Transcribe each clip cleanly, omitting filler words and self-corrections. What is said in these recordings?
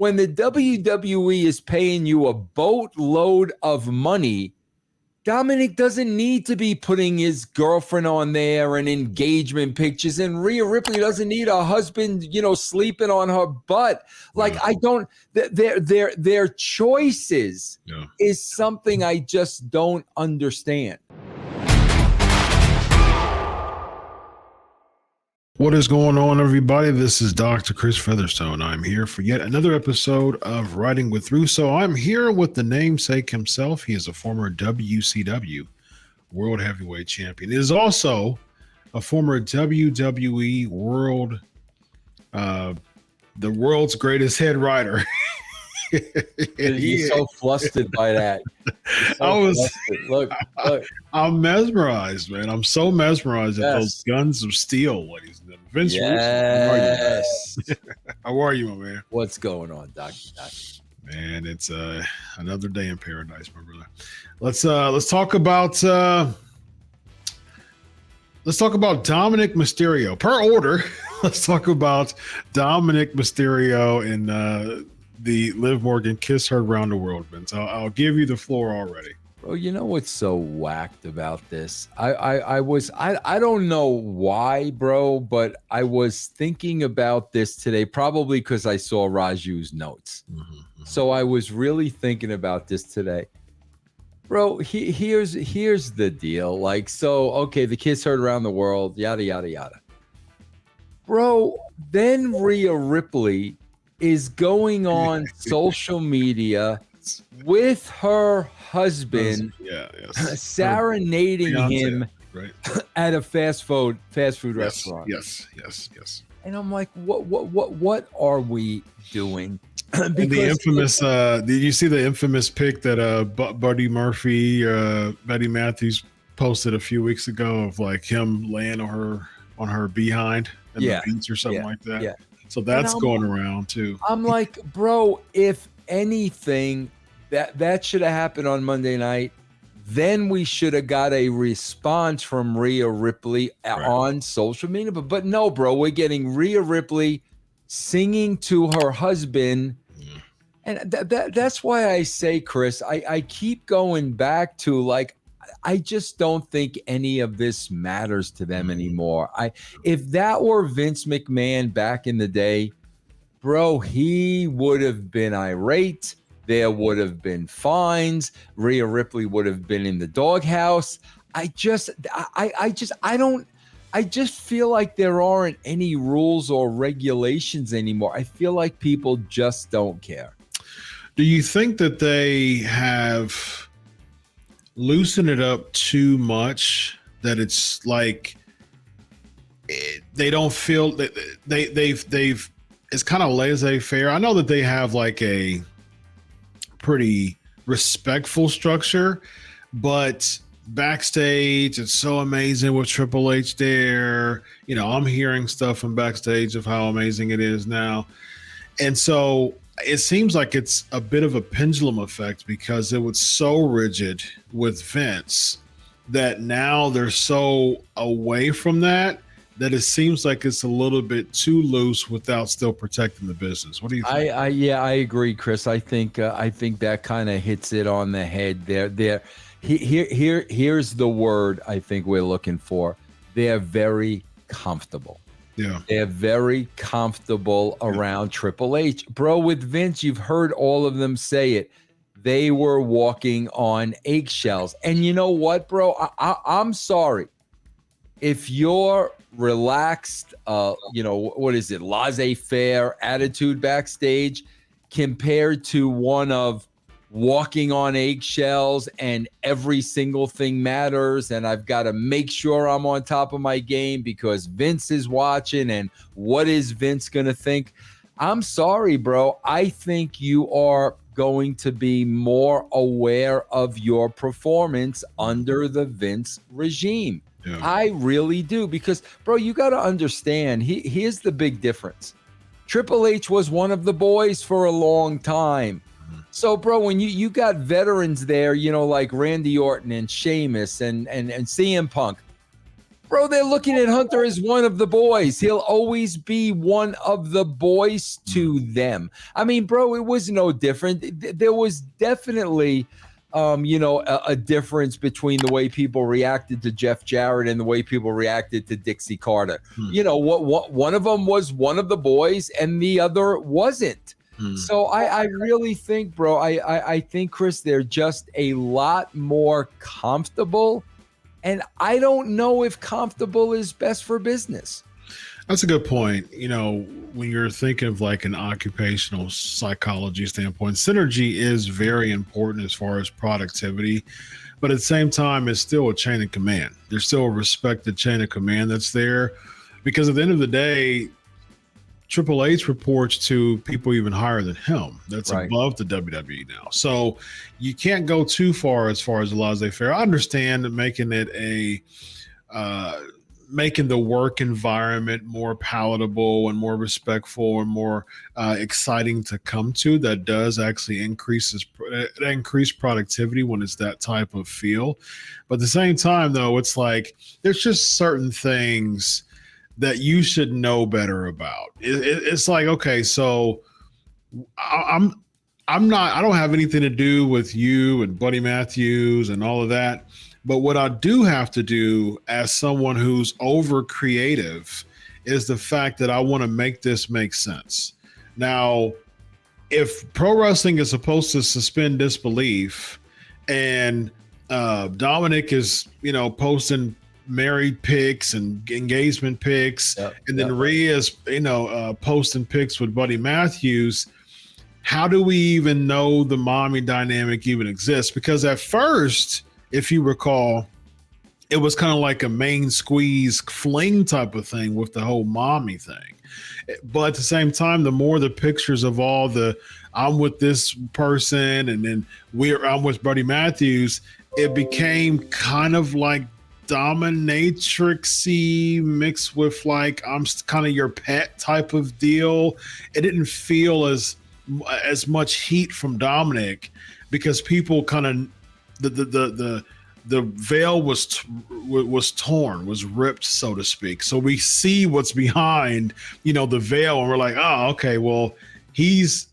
when the WWE is paying you a boatload of money, Dominik doesn't need to be putting his girlfriend on there and engagement pictures, and Rhea Ripley doesn't need a husband, sleeping on her butt. Like, I don't. Their choices is something I just don't understand. What is going on, everybody? This is Dr. Chris Featherstone. I'm here for yet another episode of Writing with Russo. I'm here with the namesake himself. He is a former WCW World Heavyweight Champion. He is also a former WWE World, the world's greatest head writer. He's so flustered by that. Look. I'm mesmerized, man. I'm so mesmerized at those guns of steel, ladies and gentlemen. Vince Russo, how are you, my man? What's going on, Doc? Man, it's another day in paradise, my brother. Let's talk about Dominik Mysterio. Per order, let's talk about Dominik Mysterio and the Liv Morgan Kiss Her Around the World, Vince. I'll give you the floor already. Bro, you know what's so whacked about this? I don't know why, bro, but I was thinking about this today, probably because I saw Raju's notes. Mm-hmm. So I was really thinking about this today. Bro, here's the deal. Like, so, okay, the Kiss Heard Around the World, yada, yada, yada. Bro, then Rhea Ripley is going on social media with her husband, serenading him at a fast food restaurant. Yes. And I'm like, what are we doing? And the infamous, did you see the infamous pic that Buddy Murphy, Betty Matthews posted a few weeks ago of like him laying on her behind at the beach or something like that? Yeah. So that's going around too. I'm like, bro, if anything, that should have happened on Monday night. Then we should have got a response from Rhea Ripley on social media. But no, bro, we're getting Rhea Ripley singing to her husband. And that's why I say, Chris, I keep going back to, like, I just don't think any of this matters to them anymore. If that were Vince McMahon back in the day, bro, he would have been irate. There would have been fines. Rhea Ripley would have been in the doghouse. I just feel like there aren't any rules or regulations anymore. I feel like people just don't care. Do you think that they have loosen it up too much, that it's like they don't feel that they've it's kind of laissez-faire? I know that they have like a pretty respectful structure, but backstage it's so amazing with Triple H there. I'm hearing stuff from backstage of how amazing it is now, and so it seems like it's a bit of a pendulum effect, because it was so rigid with Vince that now they're so away from that it seems like it's a little bit too loose without still protecting the business. What do you think? I agree, Chris. I think that kind of hits it on the head there. Here's the word I think we're looking for. They're very comfortable. Yeah, they're very comfortable around Triple H. Bro, with Vince, you've heard all of them say it. They were walking on eggshells. And you know what, bro? I'm sorry. If you're relaxed, what is it, laissez-faire attitude backstage compared to one of walking on eggshells and every single thing matters, and I've got to make sure I'm on top of my game because Vince is watching, and what is Vince going to think? I'm sorry, bro. I think you are going to be more aware of your performance under the Vince regime. Yeah. I really do, because, bro, you got to understand, here's the big difference. Triple H was one of the boys for a long time. So, bro, when you got veterans there, like Randy Orton and Sheamus and CM Punk, Bro, they're looking at Hunter as one of the boys. He'll always be one of the boys to them. I mean, bro, it was no different. There was definitely, a difference between the way people reacted to Jeff Jarrett and the way people reacted to Dixie Carter. What one of them was one of the boys and the other wasn't. So I really think, bro, I think, Chris, they're just a lot more comfortable. And I don't know if comfortable is best for business. That's a good point. When you're thinking of like an occupational psychology standpoint, synergy is very important as far as productivity. But at the same time, it's still a chain of command. There's still a respected chain of command that's there. Because at the end of the day, Triple H reports to people even higher than him. That's right above the WWE now. So you can't go too far as the laissez-faire. I understand making it making the work environment more palatable and more respectful and more exciting to come to. That does actually increase productivity when it's that type of feel. But at the same time, though, it's like there's just certain things that you should know better about. It's like, okay, so I don't have anything to do with you and Buddy Matthews and all of that. But what I do have to do as someone who's over creative is the fact that I want to make this make sense. Now, if pro wrestling is supposed to suspend disbelief and Dominik is, posting married pics and engagement pics, and then Rhea's, posting pics with Buddy Matthews, how do we even know the mommy dynamic even exists? Because at first, if you recall, it was kind of like a main squeeze fling type of thing with the whole mommy thing. But at the same time, the more the pictures of all the I'm with this person and then I'm with Buddy Matthews, it became kind of like dominatrixy mixed with like I'm kind of your pet type of deal. It didn't feel as much heat from Dominik because people kind of the veil was torn, was ripped, so to speak. So we see what's behind, the veil, and we're like, oh, okay, well, he's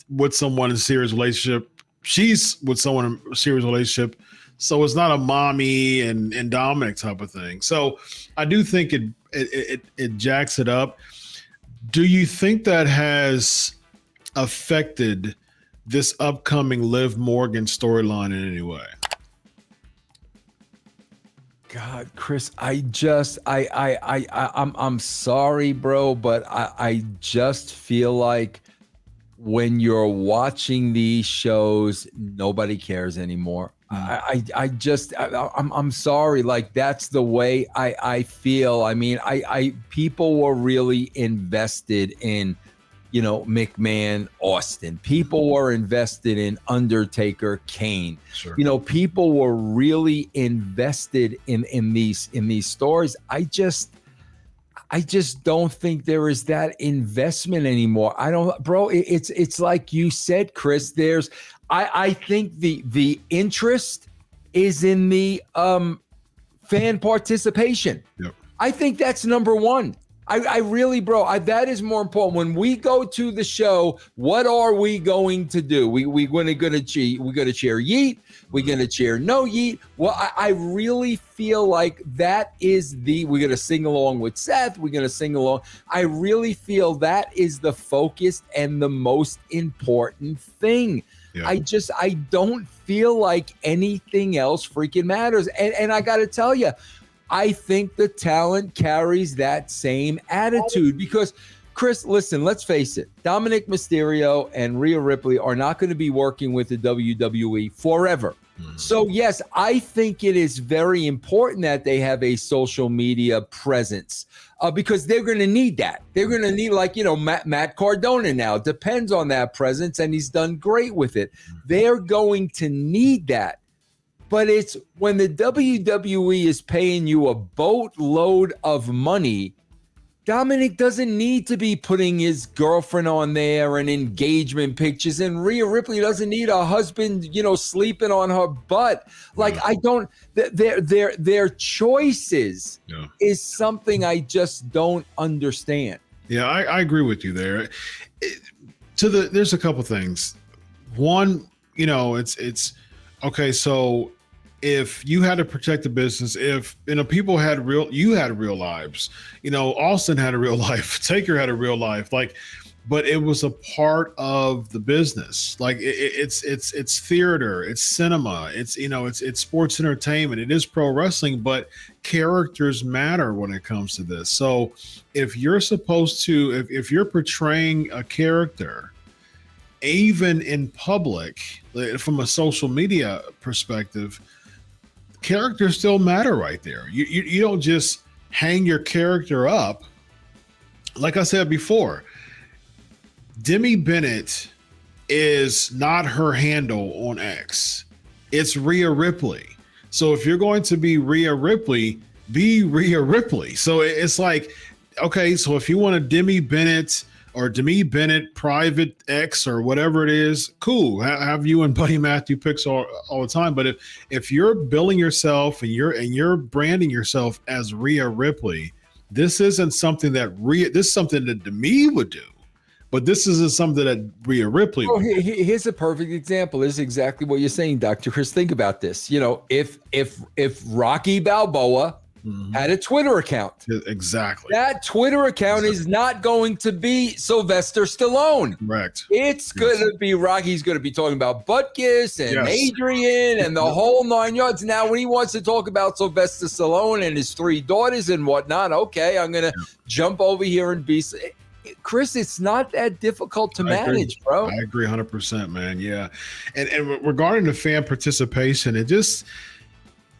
with someone in a serious relationship. She's with someone in a serious relationship. So it's not a mommy and Dominik type of thing. So I do think it jacks it up. Do you think that has affected this upcoming Liv Morgan storyline in any way? God, Chris, I'm sorry, bro, but I just feel like when you're watching these shows, nobody cares anymore. I'm sorry. Like, that's the way I feel. I mean, people were really invested in, McMahon, Austin. People were invested in Undertaker, Kane. Sure. People were really invested in these stories. I just don't think there is that investment anymore. It's like you said, Chris, I think the interest is in the fan participation. Yep. I think that's number one. I really, bro, that is more important. When we go to the show, what are we going to do? We're going to cheer. We're going to cheer Yeet. We're going to cheer no Yeet. Well, I really feel like that is we're going to sing along with Seth. We're going to sing along. I really feel that is the focus and the most important thing. Yeah. I don't feel like anything else freaking matters. And I got to tell you, I think the talent carries that same attitude because, Chris, listen, let's face it. Dominik Mysterio and Rhea Ripley are not going to be working with the WWE forever. Mm-hmm. So, yes, I think it is very important that they have a social media presence because they're going to need that. They're going to need, like, Matt Cardona now depends on that presence, and he's done great with it. Mm-hmm. They're going to need that. But it's when the WWE is paying you a boatload of money Dominik doesn't need to be putting his girlfriend on there and engagement pictures, and Rhea Ripley doesn't need a husband, sleeping on her butt. Like, I don't. Their choices is something I just don't understand. Yeah, I agree with you there. There's a couple things. One, it's okay. So if you had to protect the business, if people had you had real lives, Austin had a real life, Taker had a real life, but it was a part of the business. Like it's theater, it's cinema, it's sports entertainment, it is pro wrestling, but characters matter when it comes to this. So if you're supposed to, if you're portraying a character, even in public, from a social media perspective, characters still matter right there. You don't just hang your character up. Like I said before, Demi Bennett is not her handle on X. It's Rhea Ripley. So if you're going to be Rhea Ripley, be Rhea Ripley. So it's like, okay, so if you want a Demi Bennett or Demi Bennett private X or whatever it is, cool. Have you and Buddy Matthew picks all the time. But if you're billing yourself and you're branding yourself as Rhea Ripley, this isn't something that this is something that Demi would do. But this isn't something that Rhea Ripley would do. Here's a perfect example. This is exactly what you're saying, Dr. Chris. Think about this. If Rocky Balboa had a Twitter account. Exactly. That Twitter account is not going to be Sylvester Stallone. Correct. It's going to be Rocky's going to be talking about Butkus and Adrian and the whole 9 yards. Now, when he wants to talk about Sylvester Stallone and his 3 daughters and whatnot, okay, I'm going to jump over here and be... Chris, it's not that difficult to manage, bro. I agree 100%, man. Yeah. And regarding the fan participation, it just...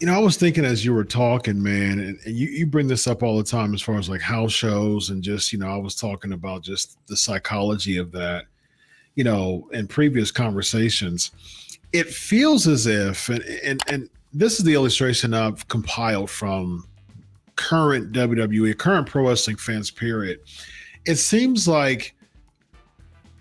I was thinking as you were talking, man, and you bring this up all the time as far as like house shows and just, I was talking about just the psychology of that, in previous conversations. It feels as if, and this is the illustration I've compiled from current WWE, current pro wrestling fans, period. It seems like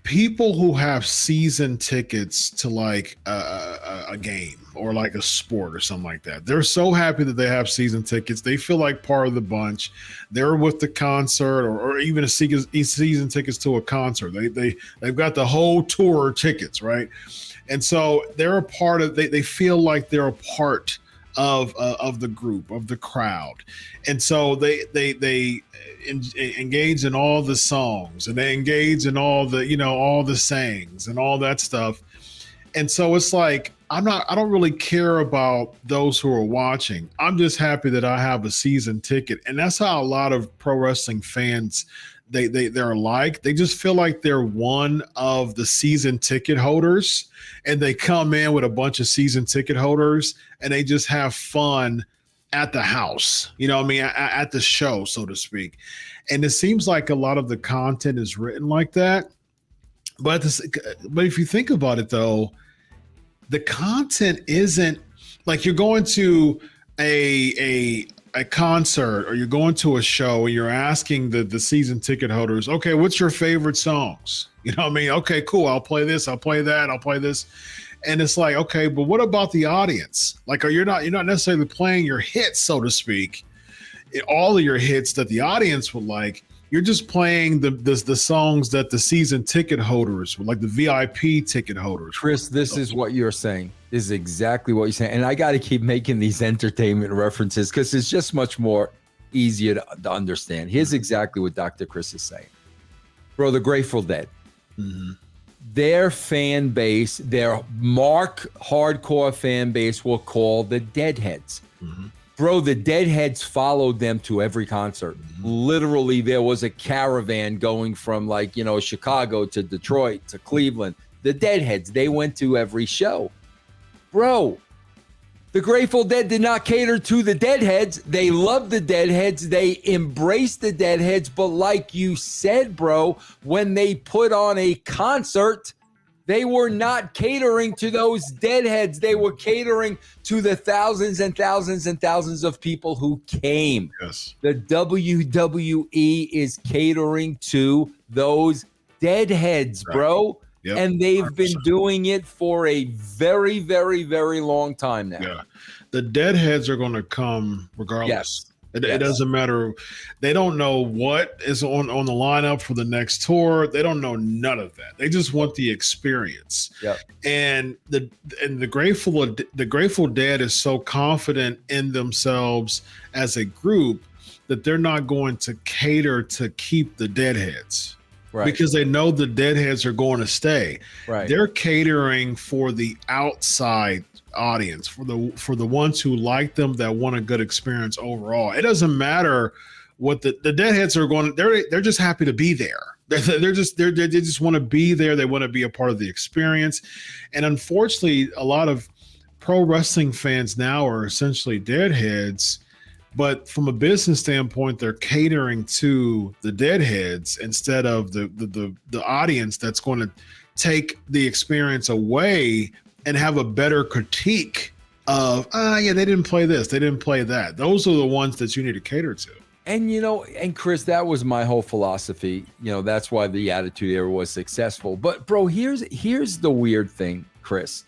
people who have season tickets to like a game or like a sport or something like that, they're so happy that they have season tickets. They feel like part of the bunch. They're with the concert or even a season tickets to a concert. They've got the whole tour tickets, right? And so they're a part of. They feel like they're a part of the group, of the crowd, and so they engage in all the songs and they engage in all the all the sayings and all that stuff. And so it's like I don't really care about those who are watching. I'm just happy that I have a season ticket, and that's how a lot of pro wrestling fans they're like. They just feel like they're one of the season ticket holders, and they come in with a bunch of season ticket holders and they just have fun at the house, at the show, so to speak. And it seems like a lot of the content is written like that. But if you think about it, though, the content isn't like you're going to a concert or you're going to a show and you're asking the season ticket holders, okay, what's your favorite songs? Okay, cool. I'll play this. I'll play that. I'll play this. And it's like, okay, but what about the audience? Like, you're not necessarily playing your hits, so to speak, all of your hits that the audience would like. You're just playing the songs that the season ticket holders, like the VIP ticket holders. Chris, this is what you're saying. This is exactly what you're saying. And I got to keep making these entertainment references because it's just much more easier to understand. Here's exactly what Dr. Chris is saying. Bro, the Grateful Dead. Mm-hmm. Their fan base, their hardcore fan base will call the Deadheads. Mm-hmm. Bro, the Deadheads followed them to every concert. Mm-hmm. Literally, there was a caravan going from Chicago to Detroit to Cleveland. The Deadheads, they went to every show. Bro, the Grateful Dead did not cater to the Deadheads. They loved the Deadheads. They embraced the Deadheads. But like you said, bro, when they put on a concert, They were not catering to those deadheads. They were catering to the thousands and thousands and thousands of people who came. Yes. The WWE is catering to those deadheads, bro. Yep. And they've 100%. been doing it for a very, very, very long time now. Yeah. The deadheads are going to come regardless. Yes. It doesn't matter. They don't know what is on the lineup for the next tour. They don't know none of that. They just want the experience. Yep. And the Grateful Dead is so confident in themselves as a group that they're not going to cater to keep the deadheads. Right. Because they know the deadheads are going to stay. Right. They're catering for the outside audience, for the ones who like them, that want a good experience overall. It doesn't matter what the deadheads are going. They're just happy to be there. They just want to be there. They want to be a part of the experience. And unfortunately, a lot of pro wrestling fans now are essentially deadheads. But from a business standpoint, they're catering to the deadheads instead of the audience that's going to take the experience away and have a better critique of, yeah, they didn't play this, they didn't play that. Those are the ones that you need to cater to. And, and Chris, that was my whole philosophy. That's why the Attitude Era was successful. But, bro, here's the weird thing, Chris.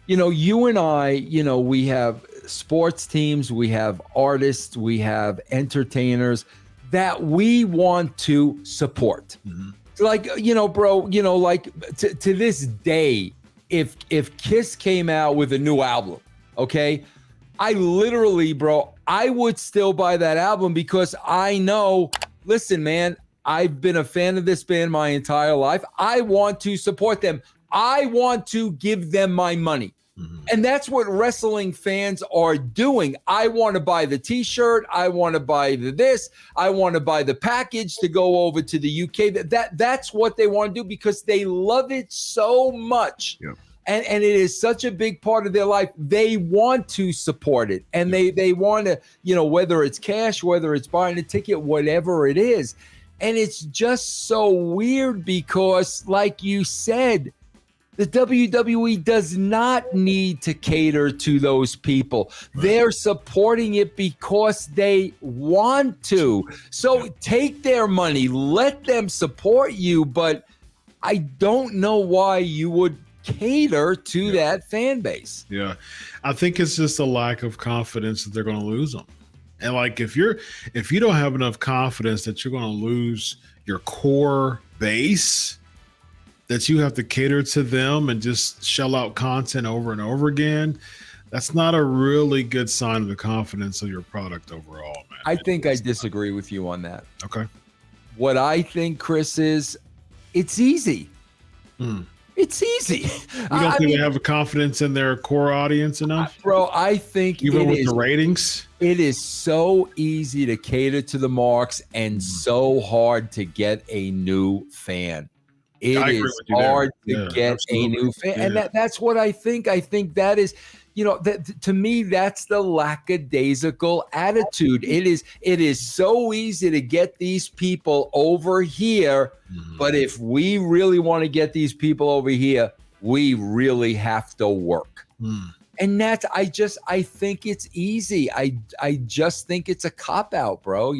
You and I, we have sports teams, we have artists, we have entertainers that we want to support. Mm-hmm. Like, bro, like to this day, if Kiss came out with a new album, okay, I literally, bro, I would still buy that album because I know, listen, man, I've been a fan of this band my entire life. I want to support them. I want to give them my money. Mm-hmm. And that's what wrestling fans are doing. I want to buy the t-shirt. I want to buy this. I want to buy the package to go over to the UK. That's what they want to do because they love it so much. Yep. And it is such a big part of their life. They want to support it. And they want to, whether it's cash, whether it's buying a ticket, whatever it is. And it's just so weird because, like you said, the WWE does not need to cater to those people. Right. They're supporting it because they want to. So take their money, let them support you. But I don't know why you would cater to that fan base. Yeah, I think it's just a lack of confidence that they're going to lose them. And like if you don't have enough confidence that you're going to lose your core base, that you have to cater to them and just shell out content over and over again, that's not a really good sign of the confidence of your product overall, man. I think I disagree with you on that. Okay. What I think, Chris, is it's easy. It's easy. You don't think they have a confidence in their core audience enough? Bro, I think even with the ratings? It is so easy to cater to the marks and so hard to get a new fan. It is hard to get a new fan. Yeah. And that's what I think. I think that is, to me, that's the lackadaisical attitude. It is so easy to get these people over here. Mm-hmm. But if we really want to get these people over here, we really have to work. And that's, I think it's easy. I just think it's a cop-out, bro,